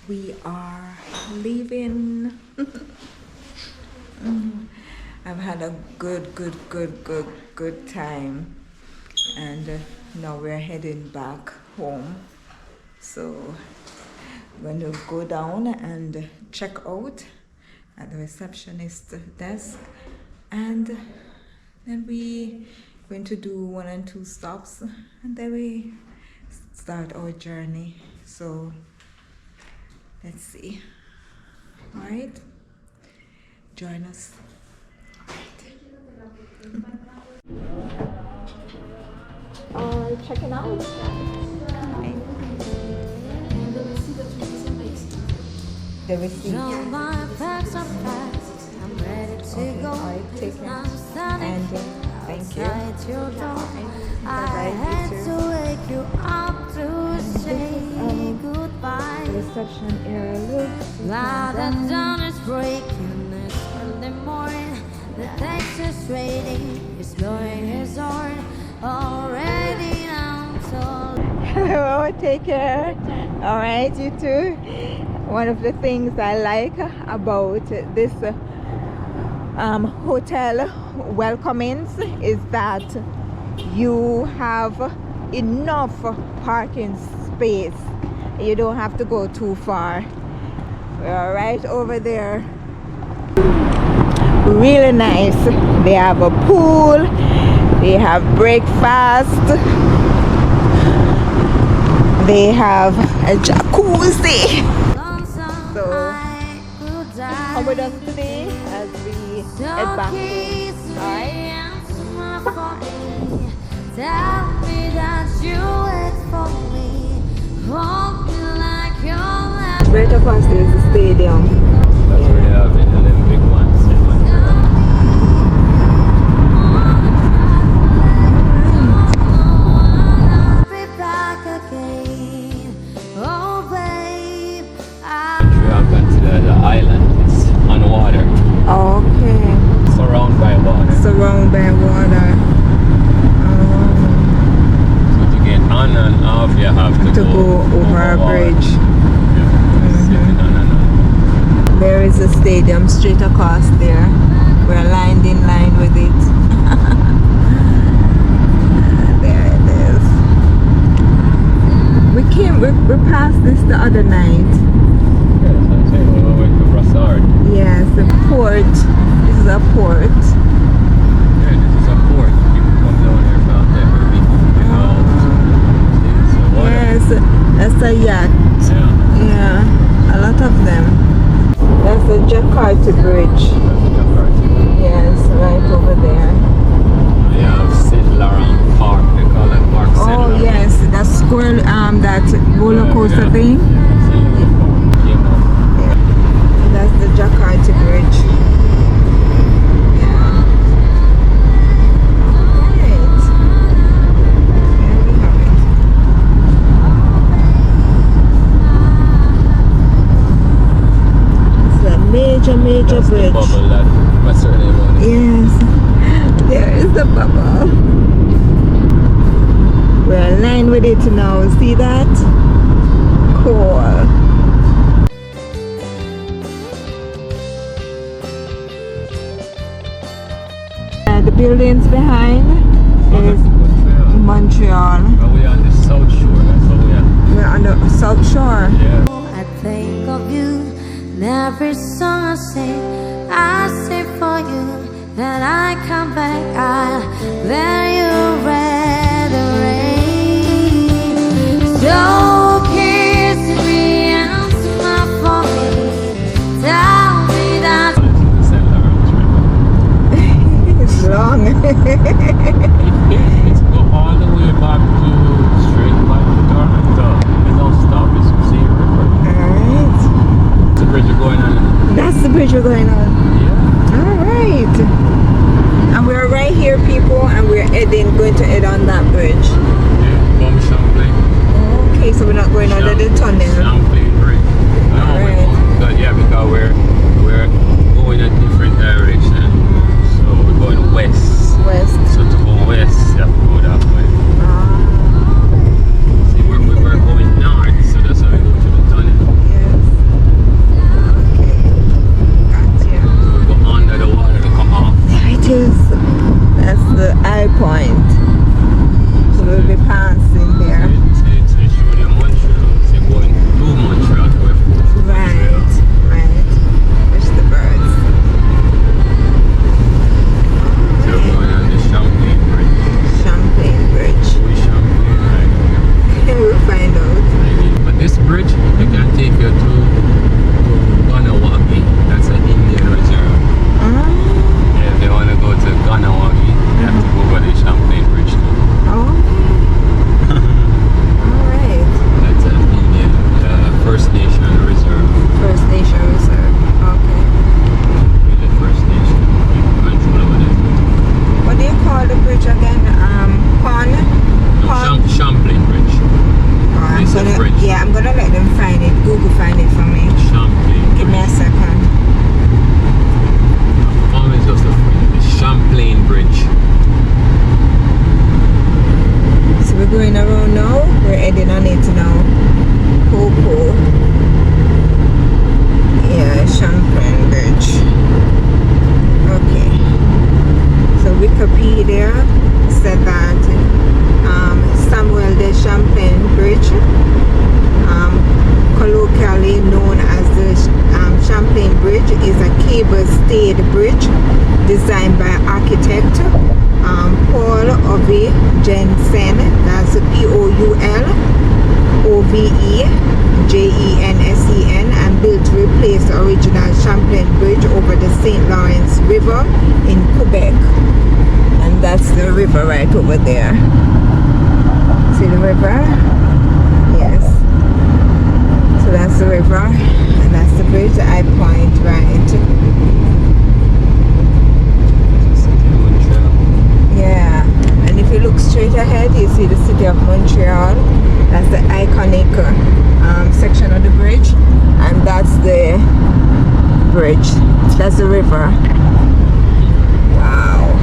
We are leaving. I've had a good time, and now we're heading back home. So I'm going to go down and check out at the receptionist desk, and then we going to do 1 and 2 stops, and then we start our journey. So let's see. All right, join us. All right. Checking out. The receipt. I'm ready to go. All right, take it. And thank you. I had to wake you up to say goodbye. The reception area looks. Loud and dawn is breaking this Sunday morning. The Texas rating is blowing his horn already now. Hello, take care. All right, you too. One of the things I like about this hotel welcomings is that you have enough parking space. You don't have to go too far. We're right over there. Really nice. They have a pool, they have breakfast, they have a jacuzzi. So how we done today as we head back home? Alright. Tell me that you wait for me. Hold me like you're left. Right across there is the stadium. That's where they have the Olympic ones in Montreal. Be back again. Oh babe, Montreal considered the island. It's on water. okay. Surrounded by water. Surrounded by water. So to get on and off, you have to go over a bridge. Sitting on and off. There is a stadium straight across there. We're lined in line with it. There it is. We passed this the other night. Yeah, that's what I'm saying. We went to Brassard. Yes, a port. This is a port. Yeah, this is a port. People come down here from every week. You know, it's water. Yes, that's a yacht. Yeah. Yeah, a lot of them. That's the Jakarta Bridge. That's the Jakarta. Yes, right over there. We have St. Laurent Park. They call it Park St. Oh Laurent. yes, that squirrel, that roller coaster thing. Yeah. That's the Jakarta Bridge. Yeah. Right. There we have it. It's a major That's bridge. the bubble that what's her name on it? Yes, there is the bubble. We're aligned with it now. See that? Cool. The buildings behind is Montreal. Are we on the south shore? That's what we are. We're on the south shore. Yeah. I think of you in every song I sing. I sing for you, then I come back. Then you read the rain. So kiss me and smile for me. Tell me that St. Laurent River. It's long. It's go all the way back to straight back to Toronto. It don't stop. It's the same river. Alright. The bridge we're going on. That's the bridge we're going on. Yeah. Alright. And we're right here, people, and we're going to head on that bridge. Yeah. Bum Champlain. Okay, so we're not going under the tunnel. Champlain Bridge. No, Alright. because we're going a different direction. So we're going west. West. So to go west, you have to go that way. See, we're going north, so that's how we go to the tunnel. Yes. going around now. We're heading on it now. Coco. Yeah, Champlain Bridge. Okay. So Wikipedia said that Samuel de Champlain Bridge, colloquially known as the Champlain Bridge, is a cable-stayed bridge designed by architect Paul Ove Jensen. That's P-O-U-L-O-V-E-J-E-N-S-E-N, and built to replace the original Champlain Bridge over the St. Lawrence River in Quebec. And that's the river right over there. See the river? Yes. So that's the river, and that's the bridge, the High Point, right? Yeah. And if you look straight ahead, you see the city of Montreal. That's the iconic section of the bridge, and that's the bridge. That's the river. Wow.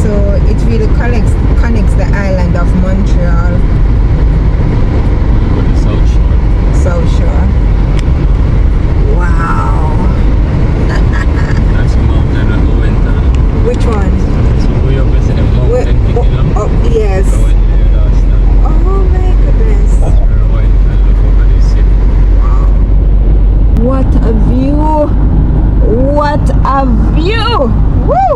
So it really connects the island of Montreal. With the South Shore. South Shore. Wow. That's a mountain at the winter. Which one? So we are visiting a mountain picking up. Oh, yes. Going there last time. Oh my goodness. That's where I went and look over the city. Wow. What a view. What a view. Woo!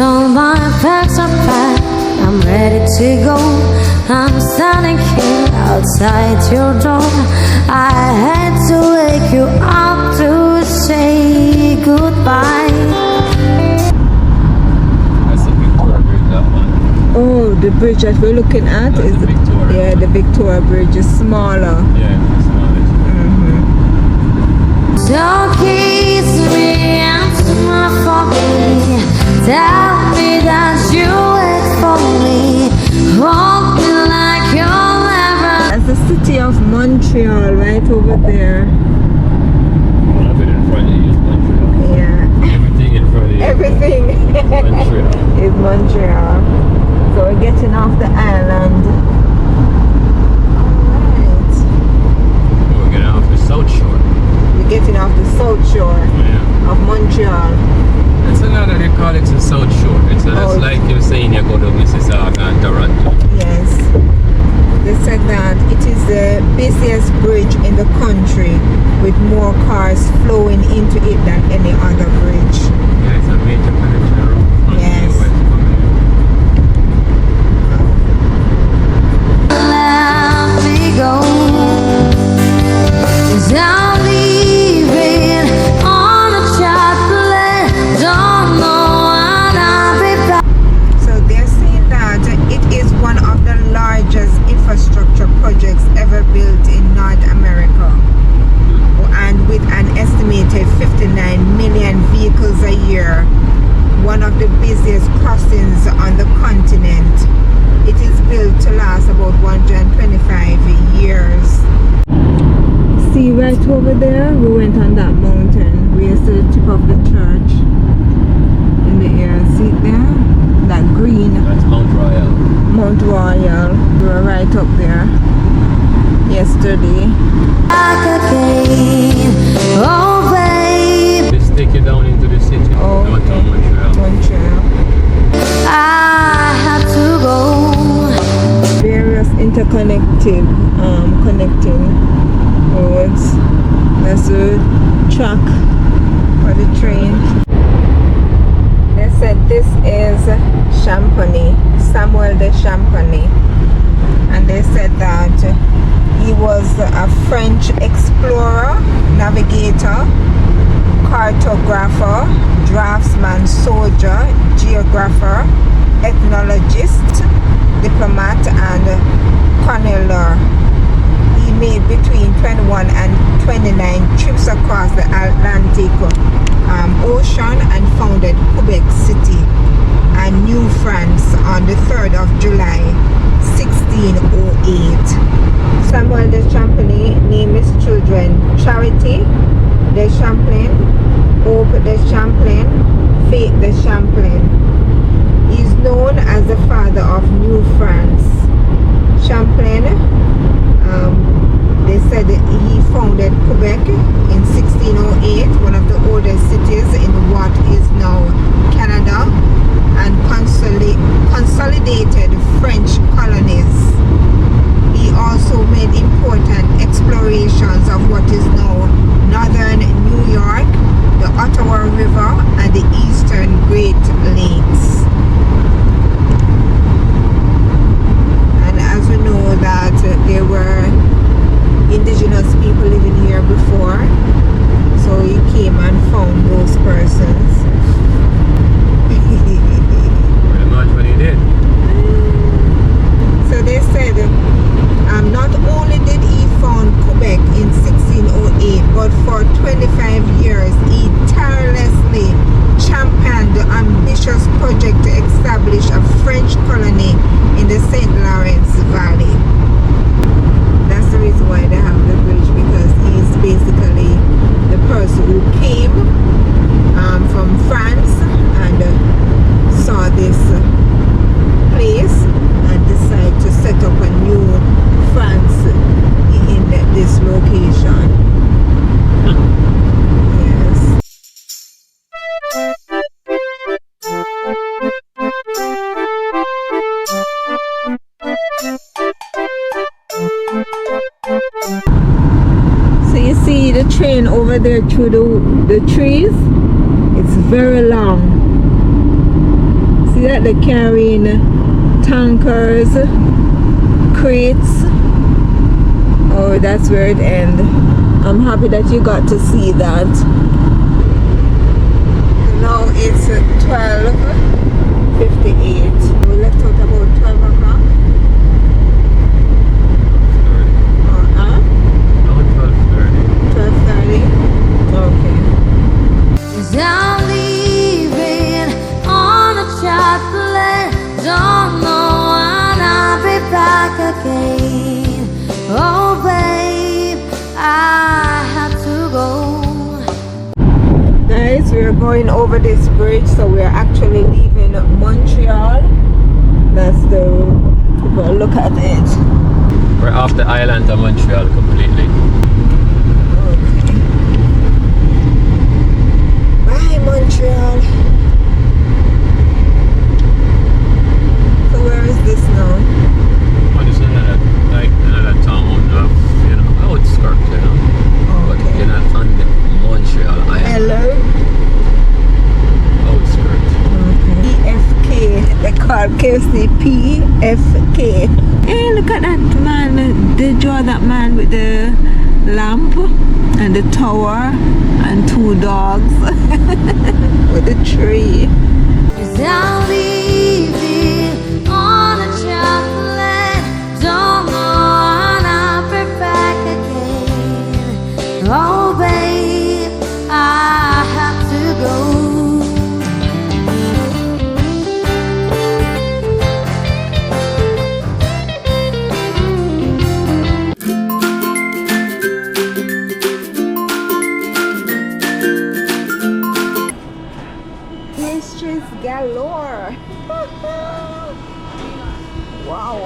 All my bags are packed, I'm ready to go. I'm standing here outside your door. I had to wake you up to say goodbye. That's the Victoria Bridge, that one. Oh, the bridge that we're looking at That's is the Victoria. yeah, the Victoria Bridge is smaller. Yeah, it's smallest. So kiss me and smile for me. Tell me that you wait for me. Hold me like you'll never. That's the city of Montreal right over there. One of it in front of you is Montreal. Yeah. Everything in front of you Everything is Montreal. is Montreal. So we're getting off the island. Alright. We're getting off the South Shore. We're getting off the South Shore Yeah. of Montreal. It's another, they call it the South Shore. It's like you're saying you go to Mississauga and Toronto. Yes. They said that it is the busiest bridge in the country with more cars flowing into it than any other bridge. Yeah, it's a major connection road from Yes. the US coming let me go. 'Cause I'm leaving on a chocolate. Don't know when I'll be back. So they're saying that it is one of the largest infrastructure projects ever built in North America, and with an estimated 59 million vehicles a year, one of the busiest crossings on the continent. It is built to last about 125 years. See right over there, we went on that mountain. We are to the tip of the church in the air. See it there? That green. That's Mount Royal. Mount Royal. We were right up there yesterday. Back again. Oh, babe, Let's take you down into the city. Oh, Downtown okay. Montreal. Montreal. I have to go. Various interconnected connecting roads. That's the track for the train. They said this is Champagny, Samuel de Champagny, and they said that he was a French explorer, navigator, cartographer, draftsman, soldier, geographer, ethnologist, diplomat, and colonel. He made between 21 and 29 trips across the Atlantic Ocean and founded founded Quebec City and New France on the 3rd of July 1608. Samuel de Champlain named his children Charity de Champlain, Hope de Champlain, Faith de Champlain. He is known as the father of New France. Champlain, they said that he founded Quebec in 1608, one of the oldest cities in what is now Canada, and consolidated French colonies. He also made important explorations of what is now northern New York, the Ottawa River, and the eastern Great Lakes. And as we know that there were indigenous people living here before, so he came and found those persons. Pretty much what he did. So they said not only did he found Quebec in 1608, but for 25 years he tirelessly championed the ambitious project to establish a French colony in the St. Lawrence Valley. That's the reason why they have the bridge, because he's basically the person who came from France and saw this place and decided to set up a new France in this location. Yes. So you see the train over there through the trees? It's very long. See that they're carrying tankers, crates. Oh, that's where it ends. I'm happy that you got to see that. Now it's 12:58. We left out about 12 o'clock. Huh? No, 12:30. 12:30? Okay. I'm leaving on a chocolate. Don't know when I'll be back again. Oh, babe, I have to go. Guys, we're going over this bridge, so we're actually leaving Montreal. That's the look at it. We're off the island of Montreal completely. Okay. Bye, Montreal. So where is this now? Oh, this is another town, outskirts, you know. But Okay. you're not on the Montreal island. Hello. Outskirts. PFK. They call KFC PFK. Hey, look at that man. They draw that man with the lamp and the tower and two dogs with the tree. 'Cause I'm leaving on a chocolate. Don't know when I'll be back again. Oh, babe, I have to go. Pastries galore. Wow.